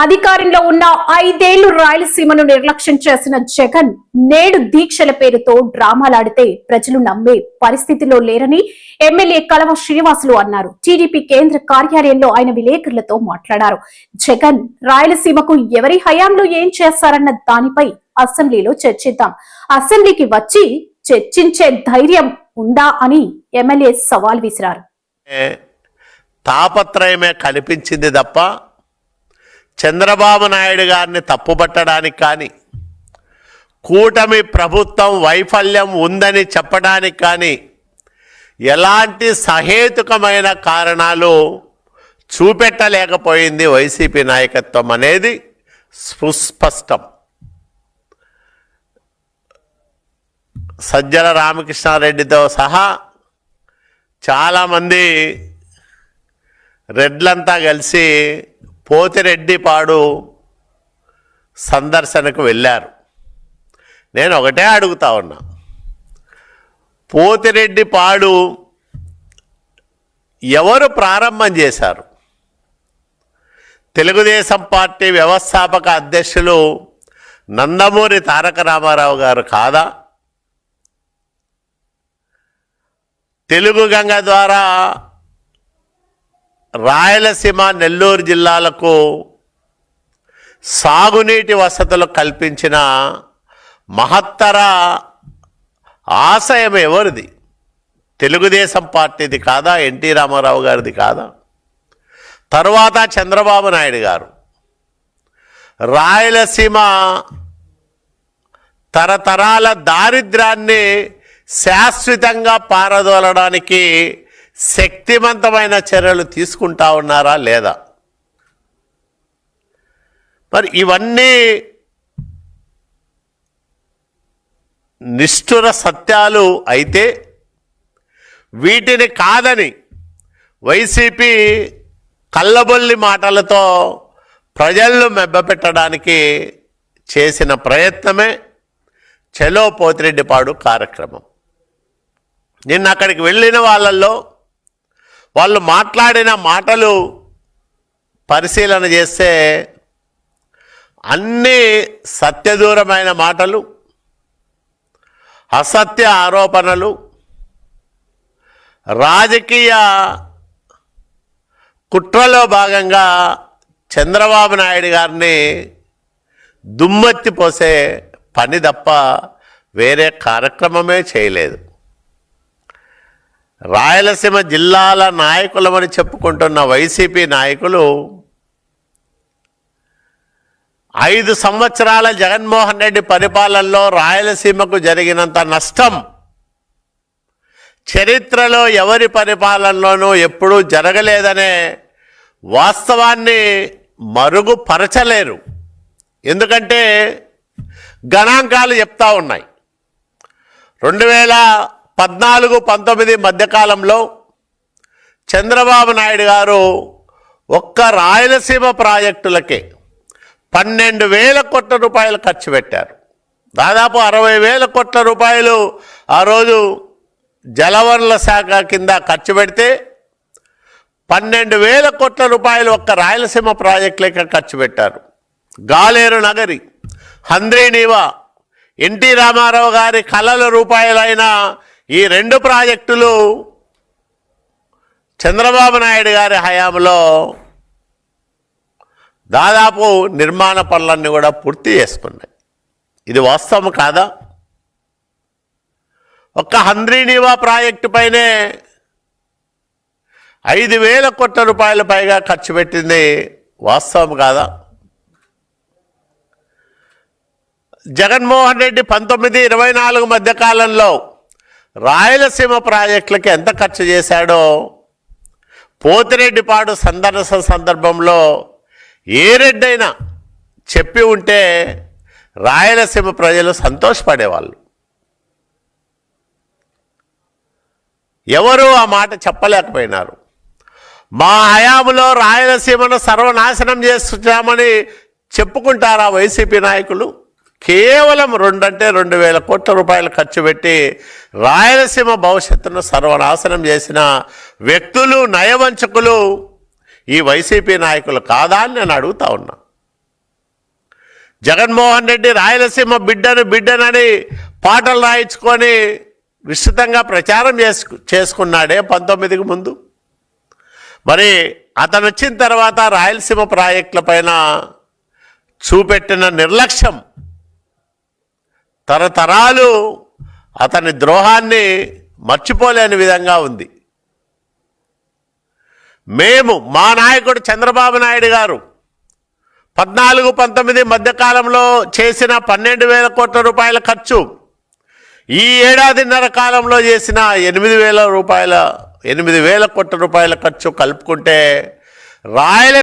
అధికారంలో ఉన్న 5 ఏళ్లు రాయలసీమను నిర్లక్ష్యం చేసిన జగన్ నేడు దీక్షల పేరుతో డ్రామాలాడితే ప్రజలు నమ్మే పరిస్థితిలో లేరని ఎమ్మెల్యే కలవ శ్రీనివాసులు అన్నారు. టీడీపీ కేంద్ర కార్యాలయంలో ఆయన విలేకరులతో మాట్లాడారు. జగన్ రాయలసీమకు ఎవరి హయాంలో ఏం చేస్తారన్న దానిపై అసెంబ్లీలో చర్చిద్దాం. అసెంబ్లీకి వచ్చి చర్చించే ధైర్యం ఉందా అని ఎమ్మెల్యే సవాల్ విసిరారు. తాపత్రయమే కనిపించింది తప్ప చంద్రబాబు నాయుడు గారిని తప్పుపట్టడానికి కానీ, కూటమి ప్రభుత్వం వైఫల్యం ఉందని చెప్పడానికి కానీ ఎలాంటి సహేతుకమైన కారణాలు చూపెట్టలేకపోయింది వైసీపీ నాయకత్వం అనేది సుస్పష్టం. సజ్జల రామకృష్ణారెడ్డితో సహా చాలామంది రెడ్లంతా కలిసి పోతిరెడ్డిపాడు సందర్శనకు వెళ్ళారు. నేను ఒకటే అడుగుతా ఉన్నా, పోతిరెడ్డిపాడు ఎవరు ప్రారంభం చేశారు? తెలుగుదేశం పార్టీ వ్యవస్థాపక అధ్యక్షులు నందమూరి తారక రామారావు గారు కాదా? తెలుగు గంగ ద్వారా రాయలసీమ, నెల్లూరు జిల్లాలకు సాగునీటి వసతులు కల్పించిన మహత్తర ఆశయం ఎవరిది? తెలుగుదేశం పార్టీది కాదా? ఎన్టీ రామారావు గారిది కాదా? తరువాత చంద్రబాబు నాయుడు గారు రాయలసీమ తరతరాల దారిద్ర్యాన్ని శాశ్వతంగా పారదోలడానికి శక్తివంతమైన చర్యలు తీసుకుంటా ఉన్నారా లేదా? మరి ఇవన్నీ నిష్ఠుర సత్యాలు అయితే వీటిని కాదని వైసీపీ కల్లబొల్లి మాటలతో ప్రజలను మెబ్బపెట్టడానికి చేసిన ప్రయత్నమే చలో పోతిరెడ్డిపాడు కార్యక్రమం. నిన్న అక్కడికి వెళ్ళిన వాళ్ళల్లో వాళ్ళు మాట్లాడిన మాటలు పరిశీలన చేస్తే అన్నీ సత్యదూరమైన మాటలు, అసత్య ఆరోపణలు, రాజకీయ కుట్రలో భాగంగా చంద్రబాబు నాయుడు గారిని దుమ్మెత్తిపోసే పని తప్ప వేరే కార్యక్రమమే చేయలేదు. రాయలసీమ జిల్లాల నాయకులమని చెప్పుకుంటున్న వైసీపీ నాయకులు 5 సంవత్సరాల జగన్మోహన్ రెడ్డి పరిపాలనలో రాయలసీమకు జరిగినంత నష్టం చరిత్రలో ఎవరి పరిపాలనలోనూ ఎప్పుడూ జరగలేదనే వాస్తవాన్ని మరుగుపరచలేరు. ఎందుకంటే గణాంకాలు చెప్తా ఉన్నాయి. 2014-19 మధ్యకాలంలో చంద్రబాబు నాయుడు గారు ఒక్క రాయలసీమ ప్రాజెక్టులకే 12,000 కోట్ల రూపాయలు ఖర్చు పెట్టారు. దాదాపు 60,000 కోట్ల రూపాయలు ఆ రోజు జలవనరుల శాఖ కింద ఖర్చు పెడితే 12,000 కోట్ల రూపాయలు ఒక్క రాయలసీమ ప్రాజెక్టులకే ఖర్చు పెట్టారు. గాలేరు నగరి, హంద్రీనీవా, ఎన్టీ రామారావు గారి కళల రూపాయలైన ఈ 2 ప్రాజెక్టులు చంద్రబాబు నాయుడు గారి హయాంలో దాదాపు నిర్మాణ పనులన్నీ కూడా పూర్తి చేసుకున్నాయి. ఇది వాస్తవం కాదా? ఒక్క హంద్రీనీవా ప్రాజెక్టు పైనే 5,000 కోట్ల రూపాయల పైగా ఖర్చు పెట్టింది వాస్తవం కాదా? జగన్మోహన్ రెడ్డి 19-24 మధ్యకాలంలో రాయలసీమ ప్రాజెక్టులకి ఎంత ఖర్చు చేశాడో పోతిరెడ్డిపాడు సందర్శన సందర్భంలో ఏ రెడ్డైనా చెప్పి ఉంటే రాయలసీమ ప్రజలు సంతోషపడేవాళ్ళు. ఎవరు ఆ మాట చెప్పలేకపోయినారు. మా హయాంలో రాయలసీమను సర్వనాశనం చేస్తున్నామని చెప్పుకుంటారా వైసీపీ నాయకులు? కేవలం 2,000 కోట్ల రూపాయలు ఖర్చు పెట్టి రాయలసీమ భవిష్యత్తును సర్వనాశనం చేసిన వ్యక్తులు, నయవంచకులు ఈ వైసీపీ నాయకులు కాదా అని నేను అడుగుతా ఉన్నా. జగన్మోహన్ రెడ్డి రాయలసీమ బిడ్డనని పాటలు రాయించుకొని విస్తృతంగా ప్రచారం చేసుకున్నాడే 19కి ముందు. మరి అతను వచ్చిన తర్వాత రాయలసీమ ప్రాజెక్టుల పైన చూపెట్టిన నిర్లక్ష్యం తరతరాలు అతని ద్రోహాన్ని మర్చిపోలేని విధంగా ఉంది. మా నాయకుడు చంద్రబాబు నాయుడు గారు 14-19 మధ్యకాలంలో చేసిన 12,000 కోట్ల రూపాయల ఖర్చు, ఈ ఏడాదిన్నర కాలంలో చేసిన 8,000 కోట్ల రూపాయల ఖర్చు కలుపుకుంటే